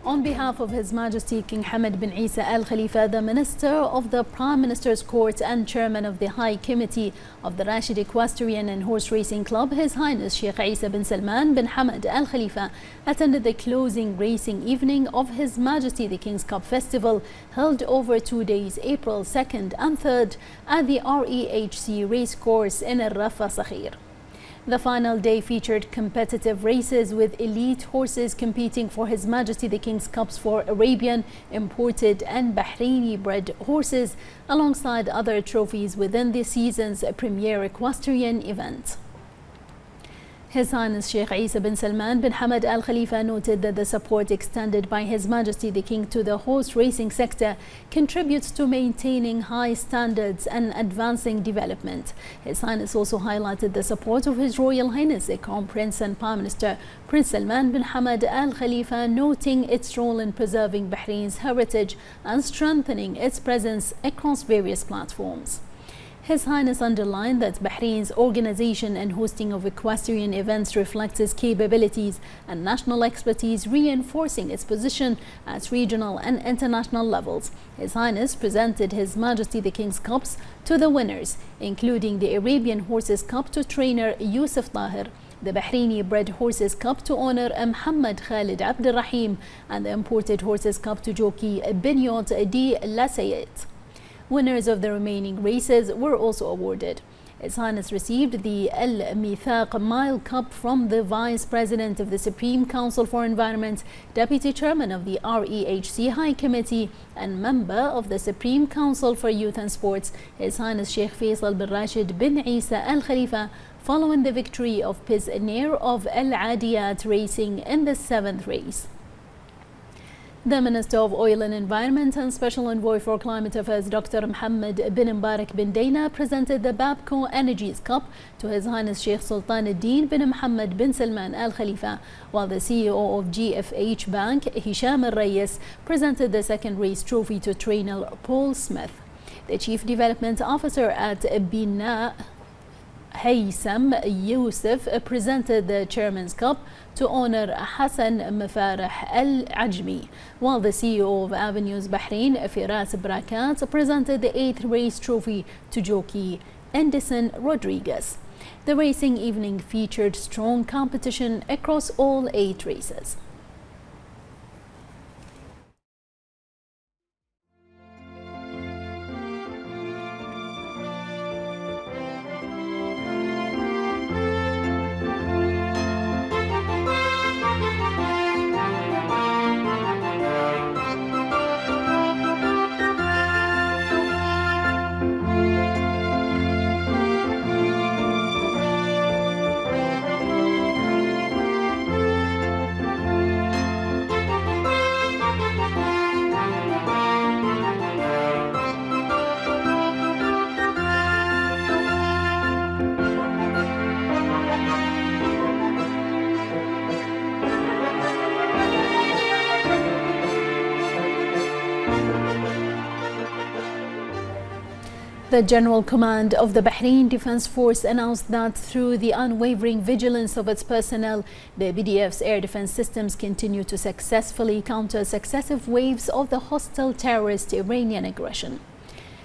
On behalf of His Majesty King Hamad bin Isa Al Khalifa, the Minister of the Prime Minister's Court and Chairman of the High Committee of the Rashid Equestrian and Horse Racing Club, His Highness Sheikh Isa bin Salman bin Hamad Al Khalifa, attended the closing racing evening of His Majesty the King's Cup Festival, held over 2 days, April 2nd and 3rd, at the REHC Racecourse in Al Rafa Sakhir. The final day featured competitive races with elite horses competing for His Majesty the King's Cups for Arabian, imported and Bahraini bred horses, alongside other trophies within the season's premier equestrian event. His Highness Sheikh Isa bin Salman bin Hamad Al Khalifa noted that the support extended by His Majesty the King to the horse racing sector contributes to maintaining high standards and advancing development. His Highness also highlighted the support of His Royal Highness the Crown Prince and Prime Minister Prince Salman bin Hamad Al Khalifa, noting its role in preserving Bahrain's heritage and strengthening its presence across various platforms. His Highness underlined that Bahrain's organization and hosting of equestrian events reflects its capabilities and national expertise, reinforcing its position at regional and international levels. His Highness presented His Majesty the King's Cups to the winners, including the Arabian Horses Cup to trainer Yusuf Tahir, the Bahraini Bred Horses Cup to owner Muhammad Khalid Abdul Rahim, and the Imported Horses Cup to jockey Binyot Di Lasayet. Winners of the remaining races were also awarded. His Highness received the Al Mithaq Mile Cup from the Vice President of the Supreme Council for Environment, Deputy Chairman of the REHC High Committee, and Member of the Supreme Council for Youth and Sports, His Highness Sheikh Faisal bin Rashid bin Isa Al Khalifa, following the victory of Piznair of Al Adiyat Racing in the 7th race. The Minister of Oil and Environment and Special Envoy for Climate Affairs, Dr. Mohammed bin Mbarak bin Dana, presented the Babco Energies Cup to His Highness Sheikh Sultan al-Din bin Mohammed bin Salman Al Khalifa, while the CEO of GFH Bank, Hisham al-Rayes, presented the second race trophy to trainer Paul Smith. The Chief Development Officer at Bina, Haysam Youssef, presented the Chairman's Cup to owner Hassan Mafarah Al-Ajmi, while the CEO of Avenues Bahrain, Firas Brakat, presented the 8th race trophy to jockey Anderson Rodriguez. The racing evening featured strong competition across all 8 races. The General Command of the Bahrain Defense Force announced that through the unwavering vigilance of its personnel, the BDF's air defense systems continue to successfully counter successive waves of the hostile terrorist Iranian aggression.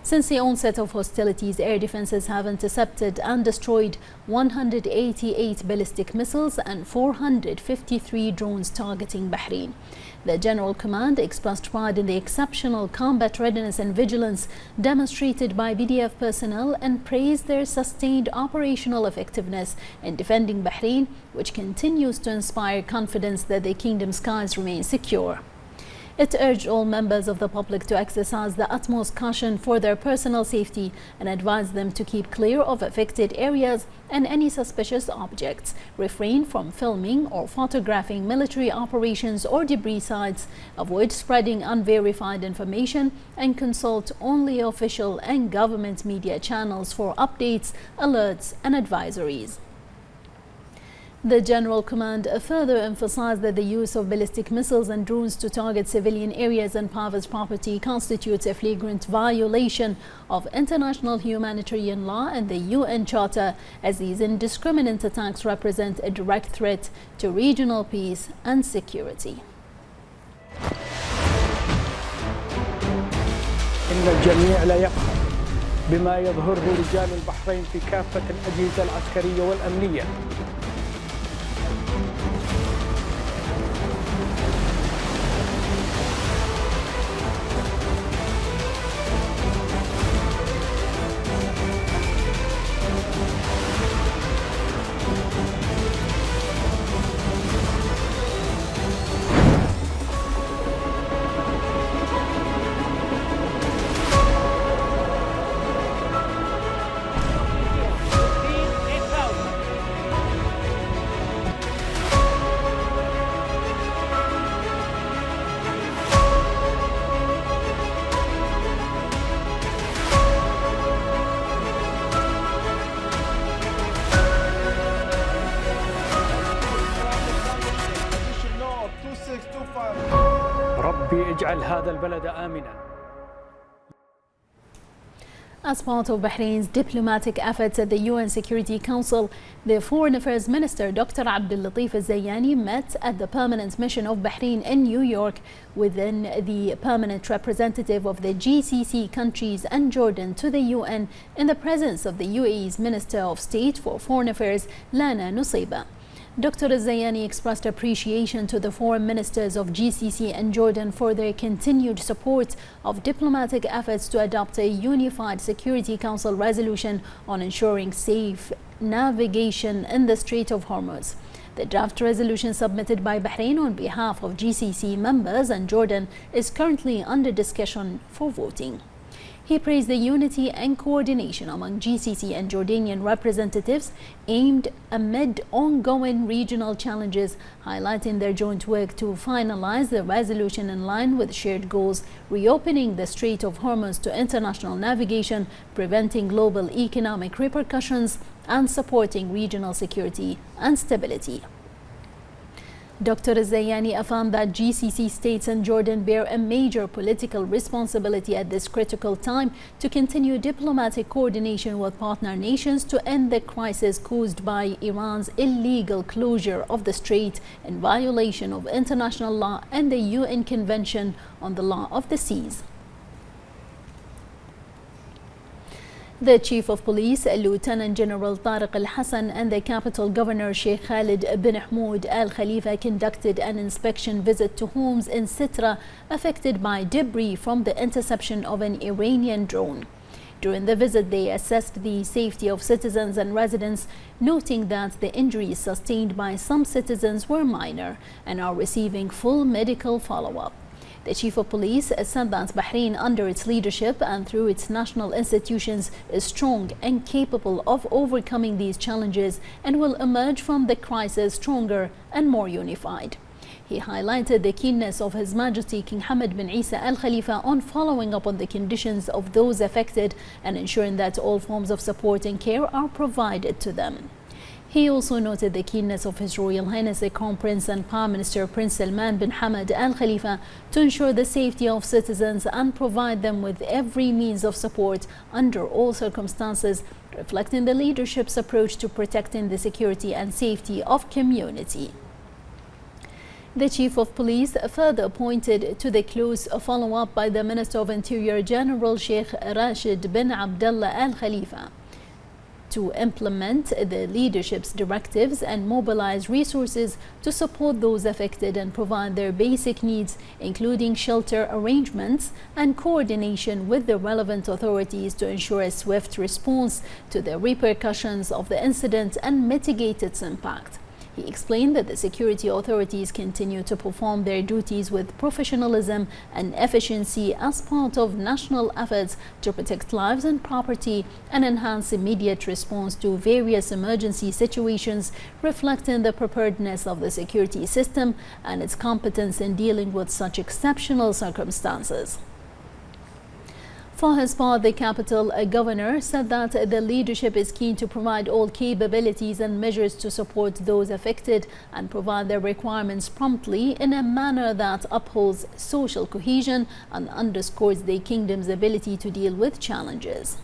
Since the onset of hostilities, air defenses have intercepted and destroyed 188 ballistic missiles and 453 drones targeting Bahrain. The General Command expressed pride in the exceptional combat readiness and vigilance demonstrated by BDF personnel and praised their sustained operational effectiveness in defending Bahrain, which continues to inspire confidence that the kingdom's skies remain secure. It urged all members of the public to exercise the utmost caution for their personal safety and advised them to keep clear of affected areas and any suspicious objects, refrain from filming or photographing military operations or debris sites, avoid spreading unverified information, and consult only official and government media channels for updates, alerts, and advisories. The General Command further emphasized that the use of ballistic missiles and drones to target civilian areas and private property constitutes a flagrant violation of international humanitarian law and the UN Charter, as these indiscriminate attacks represent a direct threat to regional peace and security. إن الجميع لا يفخر بما يظهره رجال البحرين في كافة الأجهزة العسكرية والأمنية. ربي اجعل هذا البلد آمنا. As part of Bahrain's diplomatic efforts at the UN Security Council, the Foreign Affairs Minister Dr. Abdul-Latif Al-Zayani met at the Permanent Mission of Bahrain in New York within the permanent representative of the GCC countries and Jordan to the UN in the presence of the UAE's Minister of State for Foreign Affairs, Lana Nusayba. Dr. Al-Zayani expressed appreciation to the foreign ministers of GCC and Jordan for their continued support of diplomatic efforts to adopt a unified Security Council resolution on ensuring safe navigation in the Strait of Hormuz. The draft resolution submitted by Bahrain on behalf of GCC members and Jordan is currently under discussion for voting. He praised the unity and coordination among GCC and Jordanian representatives aimed amid ongoing regional challenges, highlighting their joint work to finalize the resolution in line with shared goals, reopening the Strait of Hormuz to international navigation, preventing global economic repercussions, and supporting regional security and stability. Dr. Al-Zayani affirmed that GCC states and Jordan bear a major political responsibility at this critical time to continue diplomatic coordination with partner nations to end the crisis caused by Iran's illegal closure of the strait in violation of international law and the UN Convention on the Law of the Seas. The Chief of Police, Lieutenant General Tariq Al-Hassan, and the capital governor, Sheikh Khalid bin Ahmoud Al Khalifa, conducted an inspection visit to homes in Sitra affected by debris from the interception of an Iranian drone. During the visit, they assessed the safety of citizens and residents, noting that the injuries sustained by some citizens were minor and are receiving full medical follow-up. The Chief of Police said that Bahrain, under its leadership and through its national institutions, is strong and capable of overcoming these challenges and will emerge from the crisis stronger and more unified. He highlighted the keenness of His Majesty King Hamad bin Isa Al Khalifa on following up on the conditions of those affected and ensuring that all forms of support and care are provided to them. He also noted the keenness of His Royal Highness the Crown Prince and Prime Minister Prince Salman bin Hamad Al Khalifa to ensure the safety of citizens and provide them with every means of support under all circumstances, reflecting the leadership's approach to protecting the security and safety of community. The Chief of Police further pointed to the close follow-up by the Minister of Interior General Sheikh Rashid bin Abdullah Al Khalifa to implement the leadership's directives and mobilize resources to support those affected and provide their basic needs, including shelter arrangements and coordination with the relevant authorities to ensure a swift response to the repercussions of the incident and mitigate its impact. He explained that the security authorities continue to perform their duties with professionalism and efficiency as part of national efforts to protect lives and property and enhance immediate response to various emergency situations, reflecting the preparedness of the security system and its competence in dealing with such exceptional circumstances. For his part, the capital governor said that the leadership is keen to provide all capabilities and measures to support those affected and provide their requirements promptly in a manner that upholds social cohesion and underscores the kingdom's ability to deal with challenges.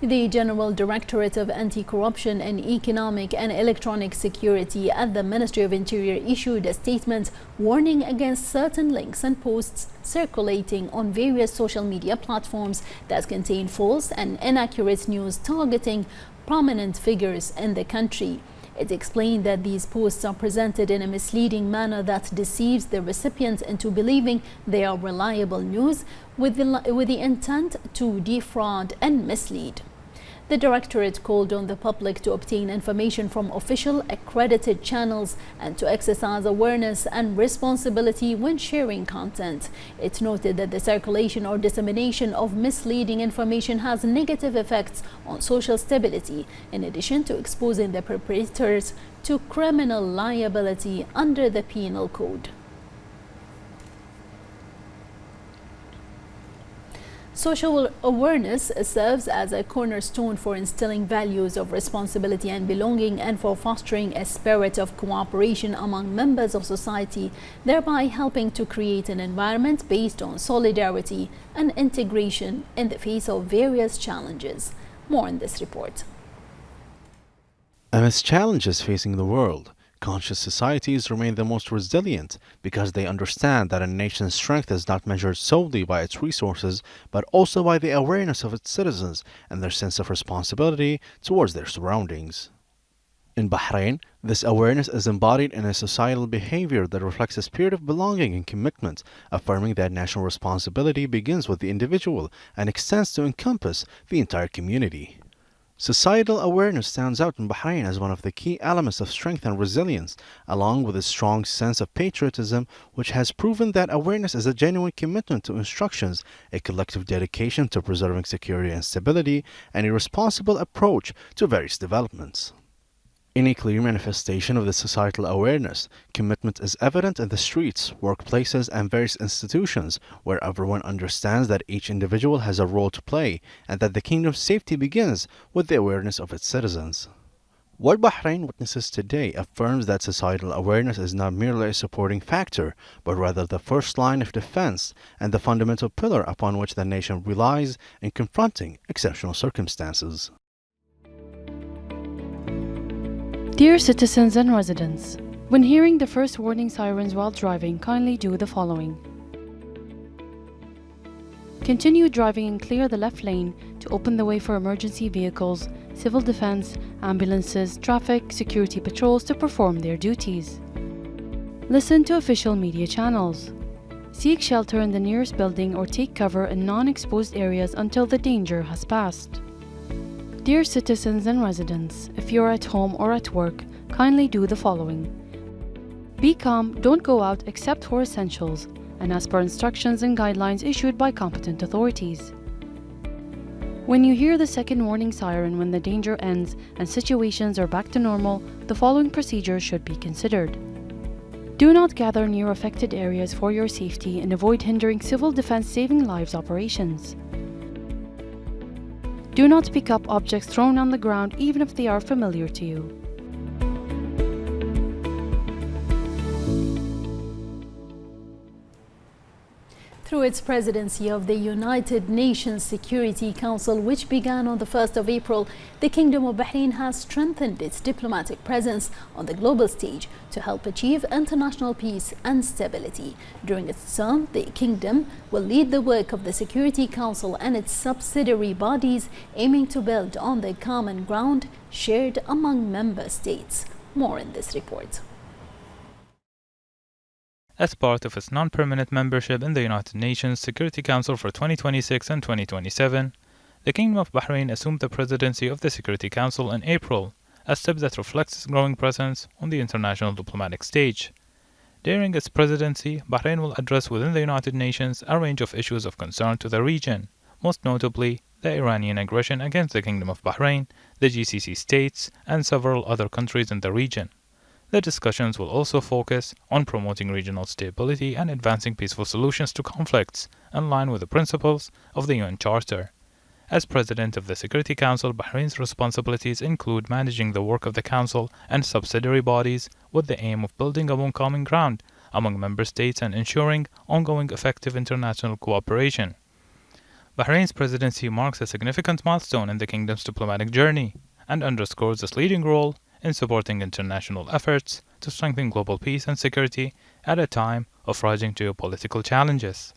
The General Directorate of Anti-Corruption and Economic and Electronic Security at the Ministry of Interior issued a statement warning against certain links and posts circulating on various social media platforms that contain false and inaccurate news targeting prominent figures in the country. It explained that these posts are presented in a misleading manner that deceives the recipients into believing they are reliable news with the intent to defraud and mislead. The Directorate called on the public to obtain information from official accredited channels and to exercise awareness and responsibility when sharing content. It noted that the circulation or dissemination of misleading information has negative effects on social stability, in addition to exposing the perpetrators to criminal liability under the Penal Code. Social awareness serves as a cornerstone for instilling values of responsibility and belonging and for fostering a spirit of cooperation among members of society, thereby helping to create an environment based on solidarity and integration in the face of various challenges. More in this report. Amidst challenges facing the world, conscious societies remain the most resilient because they understand that a nation's strength is not measured solely by its resources, but also by the awareness of its citizens and their sense of responsibility towards their surroundings. In Bahrain, this awareness is embodied in a societal behavior that reflects a spirit of belonging and commitment, affirming that national responsibility begins with the individual and extends to encompass the entire community. Societal awareness stands out in Bahrain as one of the key elements of strength and resilience, along with a strong sense of patriotism, which has proven that awareness is a genuine commitment to instructions, a collective dedication to preserving security and stability, and a responsible approach to various developments. In a clear manifestation of the societal awareness, commitment is evident in the streets, workplaces, and various institutions, where everyone understands that each individual has a role to play and that the kingdom's safety begins with the awareness of its citizens. What Bahrain witnesses today affirms that societal awareness is not merely a supporting factor, but rather the first line of defense and the fundamental pillar upon which the nation relies in confronting exceptional circumstances. Dear citizens and residents, when hearing the first warning sirens while driving, kindly do the following. Continue driving and clear the left lane to open the way for emergency vehicles, civil defense, ambulances, traffic, security patrols to perform their duties. Listen to official media channels. Seek shelter in the nearest building or take cover in non-exposed areas until the danger has passed. Dear citizens and residents, if you're at home or at work, kindly do the following. Be calm, don't go out except for essentials, and as per instructions and guidelines issued by competent authorities. When you hear the second warning siren when the danger ends and situations are back to normal, the following procedures should be considered. Do not gather near affected areas for your safety and avoid hindering civil defense saving lives operations. Do not pick up objects thrown on the ground even if they are familiar to you. Through its presidency of the United Nations Security Council, which began on the 1st of April, the Kingdom of Bahrain has strengthened its diplomatic presence on the global stage to help achieve international peace and stability. During its term, the Kingdom will lead the work of the Security Council and its subsidiary bodies, aiming to build on the common ground shared among member states. More in this report. As part of its non-permanent membership in the United Nations Security Council for 2026 and 2027, the Kingdom of Bahrain assumed the presidency of the Security Council in April, a step that reflects its growing presence on the international diplomatic stage. During its presidency, Bahrain will address within the United Nations a range of issues of concern to the region, most notably the Iranian aggression against the Kingdom of Bahrain, the GCC states, and several other countries in the region. The discussions will also focus on promoting regional stability and advancing peaceful solutions to conflicts, in line with the principles of the UN Charter. As President of the Security Council, Bahrain's responsibilities include managing the work of the Council and subsidiary bodies with the aim of building a common ground among member states and ensuring ongoing effective international cooperation. Bahrain's presidency marks a significant milestone in the kingdom's diplomatic journey and underscores its leading role in supporting international efforts to strengthen global peace and security at a time of rising geopolitical challenges.